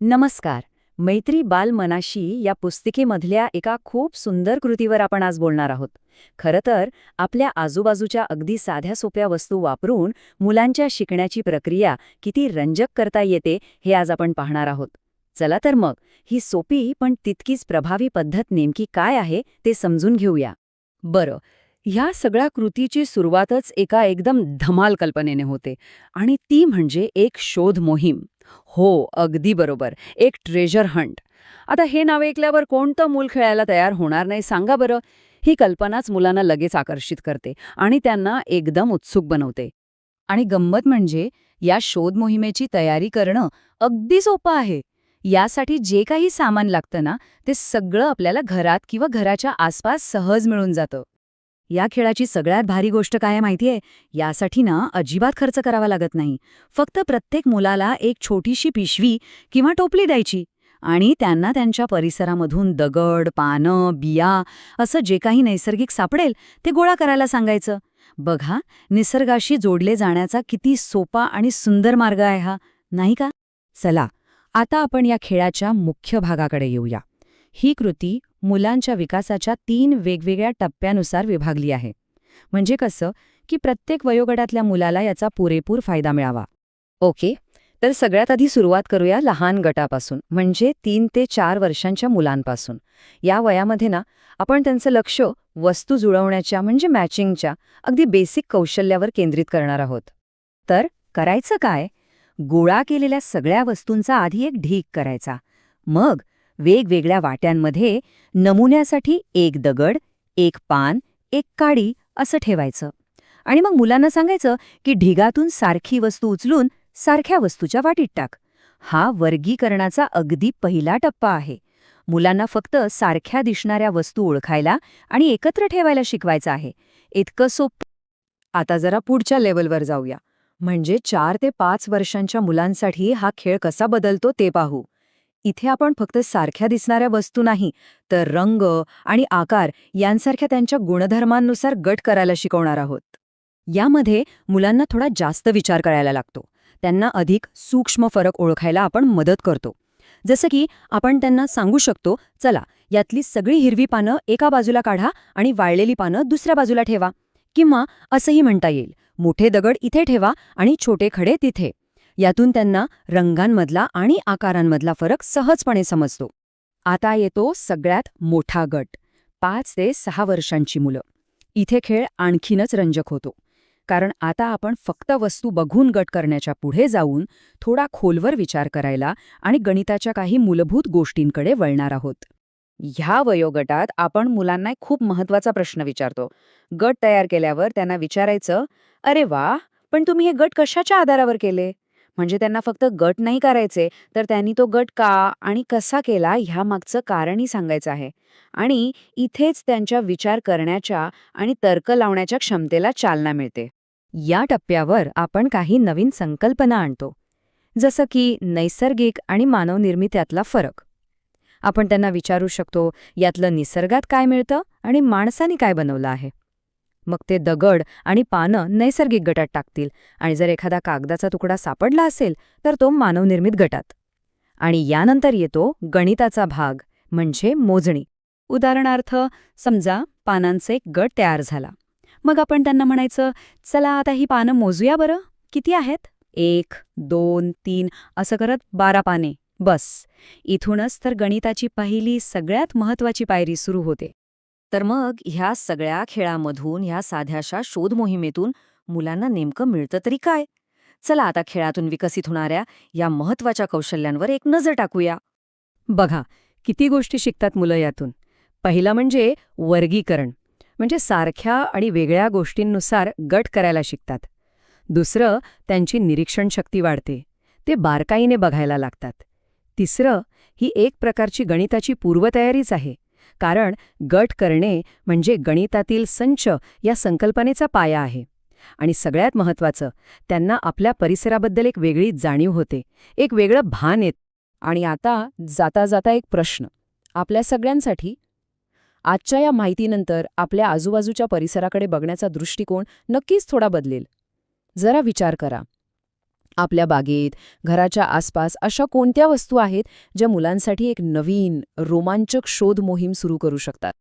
नमस्कार. मैत्री बाल मनाशी या पुस्तिकेमधल्या एका खूप सुंदर कृतीवर आपण आज बोलणार आहोत. खरं तर आपल्या आजूबाजूच्या अगदी साध्या सोप्या वस्तू वापरून मुलांच्या शिकण्याची प्रक्रिया किती रंजक करता येते हे आज आपण पाहणार आहोत. चला तर मग ही सोपी पण तितकीच प्रभावी पद्धत नेमकी काय आहे ते समजून घेऊया. बरं, ह्या सगळ्या कृतीची सुरुवातच एका एकदम धमाल कल्पनेने होते आणि ती म्हणजे एक शोध मोहीम. हो, अगदी बरोबर. एक ट्रेजर हंट. आता हे नाव ऐकल्यावर कोणतं मूल खेळायला तयार होणार नाही सांगा बरं. ही कल्पनाच मुलांना लगेच आकर्षित करते आणि त्यांना एकदम उत्सुक बनवते. आणि गंमत म्हणजे या शोध मोहिमेची तयारी करणं अगदी सोपं आहे. यासाठी जे काही सामान लागतं ना, ते सगळं आपल्याला घरात किंवा घराच्या आसपास सहज मिळून जातं. या खेळाची सगळ्यात भारी गोष्ट काय आहे माहितीये? यासाठी ना अजिबात खर्च करावा लागत नाही. फक्त प्रत्येक मुलाला एक छोटीशी पिशवी किंवा टोपली द्यायची आणि त्यांना त्यांच्या परिसरामधून दगड, पानं, बिया असं जे काही नैसर्गिक सापडेल ते गोळा करायला सांगायचं. बघा, निसर्गाशी जोडले जाण्याचा किती सोपा आणि सुंदर मार्ग आहे हा, नाही का? चला, आता आपण या खेळाच्या मुख्य भागाकडे येऊया. ही कृती मुलांच्या विकासाच्या 3 वेगवेगळ्या टप्प्यानुसार विभागली आहे. म्हणजे कसं की प्रत्येक वयोगटातल्या मुलाला याचा पुरेपूर फायदा मिळावा. ओके, तर सगळ्यात आधी सुरुवात करूया लहान गटापासून, म्हणजे 3 ते 4 वर्षांच्या मुलांपासून. या वयामध्ये ना आपण त्यांचं लक्ष वस्तू जुळवण्याच्या म्हणजे मॅचिंगच्या अगदी बेसिक कौशल्यावर केंद्रित करणार आहोत. तर करायचं काय? गोळा केलेल्या सगळ्या वस्तूंचा आधी एक ढीग करायचा. मग वेगवेगळ्या वाट्यांमध्ये नमुन्यासाठी एक दगड, एक पान, एक काडी असं ठेवायचं. आणि मग मुलांना सांगायचं की ढिगातून सारखी वस्तू उचलून सारख्या वस्तूच्या वाटीत टाक. हा वर्गीकरणाचा अगदी पहिला टप्पा आहे. मुलांना फक्त सारख्या दिसणाऱ्या वस्तू ओळखायला आणि एकत्र ठेवायला शिकवायचं आहे. इतकं सोपं. आता जरा पुढच्या लेवलवर जाऊया. म्हणजे 4 ते 5 वर्षांच्या मुलांसाठी हा खेळ कसा बदलतो ते पाहू. इथे आपण फक्त सारख्या दिसणाऱ्या वस्तू नाही, तर रंग आणि आकार यांसारख्या त्यांच्या गुणधर्मांनुसार गट करायला शिकवणार आहोत. यामध्ये मुलांना थोडा जास्त विचार करायला लागतो. त्यांना अधिक सूक्ष्म फरक ओळखायला आपण मदत करतो. जसं की आपण त्यांना सांगू शकतो, चला यातली सगळी हिरवी पानं एका बाजूला काढा आणि वाळलेली पानं दुसऱ्या बाजूला ठेवा. किंवा असंही म्हणता येईल, मोठे दगड इथे ठेवा आणि छोटे खडे तिथे. यातून त्यांना रंगांमधला आणि आकारांमधला फरक सहजपणे समजतो. आता येतो सगळ्यात मोठा गट, 5 ते 6 वर्षांची मुलं. इथे खेळ आणखीनच रंजक होतो. कारण आता आपण फक्त वस्तू बघून गट करण्याच्या पुढे जाऊन थोडा खोलवर विचार करायला आणि गणिताच्या काही मूलभूत गोष्टींकडे वळणार आहोत. ह्या वयोगटात आपण मुलांना एक खूप महत्वाचा प्रश्न विचारतो. गट तयार केल्यावर त्यांना विचारायचं, अरे वा, पण तुम्ही हे गट कशाच्या आधारावर केले? म्हणजे त्यांना फक्त गट नाही करायचे, तर त्यांनी तो गट का आणि कसा केला ह्यामागचं कारणही सांगायचं आहे. आणि इथेच त्यांच्या विचार करण्याच्या आणि तर्क लावण्याच्या क्षमतेला चालना मिळते. या टप्प्यावर आपण काही नवीन संकल्पना आणतो, जसं की नैसर्गिक आणि मानवनिर्मित यातला फरक. आपण त्यांना विचारू शकतो, यातलं निसर्गात काय मिळतं आणि माणसाने काय बनवलं आहे. मग ते दगड आणि पानं नैसर्गिक गटात टाकतील आणि जर एखादा कागदाचा तुकडा सापडला असेल तर तो मानवनिर्मित गटात. आणि यानंतर येतो गणिताचा भाग, म्हणजे मोजणी. उदाहरणार्थ, समजा पानांचा एक गट तयार झाला. मग आपण त्यांना म्हणायचं, चला आता ही पानं मोजूया बरं, किती आहेत? 1, 2, 3 असं करत 12 पाने. बस, इथूनच तर गणिताची पहिली सगळ्यात महत्वाची पायरी सुरू होते. तर मग ह्या सगळ्या खेळामधून, ह्या साध्याशा शोध मोहिमेतून मुलांना नेमकं मिळतं तरी काय? चला आता खेळातून विकसित होणाऱ्या या महत्वाच्या कौशल्यांवर एक नजर टाकूया. बघा, किती गोष्टी शिकतात मुलं यातून. पहिला म्हणजे वर्गीकरण, म्हणजे सारख्या आणि वेगळ्या गोष्टींनुसार गट करायला शिकतात. दुसरं, त्यांची निरीक्षण शक्ती वाढते. ते बारकाईने बघायला लागतात. तिसरं, ही एक प्रकारची गणिताची पूर्वतयारीच आहे. कारण गट करणे म्हणजे गणितातील संच या संकल्पनेचा पाया आहे. आणि सगळ्यात महत्त्वाचं, त्यांना आपल्या परिसराबद्दल एक वेगळी जाणीव होते, एक वेगळं भान येत. आणि आता जाता जाता एक प्रश्न आपल्या सगळ्यांसाठी. आजच्या या माहितीनंतर आपल्या आजूबाजूच्या परिसराकडे बघण्याचा दृष्टिकोन नक्कीच थोडा बदलेल. जरा विचार करा, आपल्या बागेत, घराच्या आसपास अशा कोणत्या वस्तू आहेत ज्या मुलांसाठी एक नवीन, रोमांचक शोध मोहीम सुरू करू शकतात?